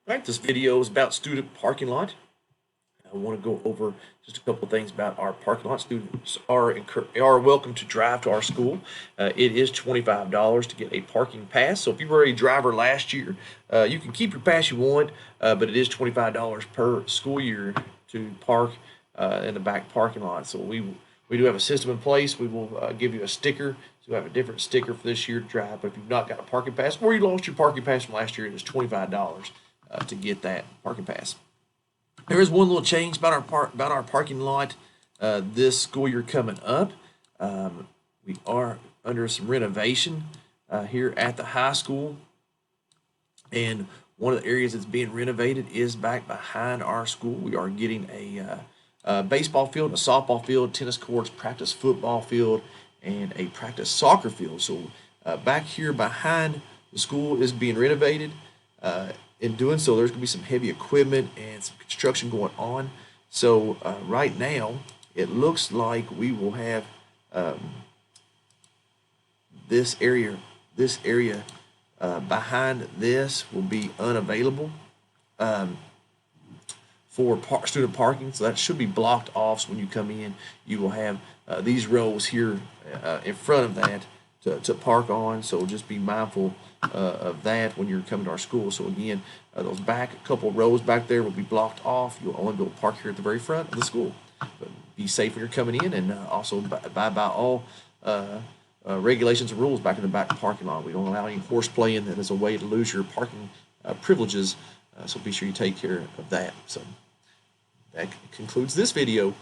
All right, this video is about student parking lot. I want to go over just a couple of things about our parking lot. Students are welcome to drive to our school. It is $25 to get a parking pass. So if you were a driver last year, you can keep your pass you want, but it is $25 per school year to park in the back parking lot. So we do have a system in place. We will give you a sticker. So you have a different sticker for this year to drive. But if you've not got a parking pass or you lost your parking pass from last year, it is $25 to get that parking pass. There is one little change about our parking lot this school year coming up. We are under some renovation here at the high school, and one of the areas that's being renovated is back behind our school. We are getting a baseball field, a softball field, tennis courts, practice football field, and a practice soccer field. So back here behind the school is being renovated. In doing so, there's going to be some heavy equipment and some construction going on. So right now, it looks like we will have this area behind this will be unavailable for student parking. So that should be blocked off. So when you come in, you will have these rows here in front of that to park on. So just be mindful of that when you're coming to our school. So again, those back couple of rows back there will be blocked off. You'll only be able to park here at the very front of the school. But be safe when you're coming in, and also abide by all regulations and rules back in the back parking lot. We don't allow any horseplay, and that is a way to lose your parking privileges. So be sure you take care of that. So that concludes this video.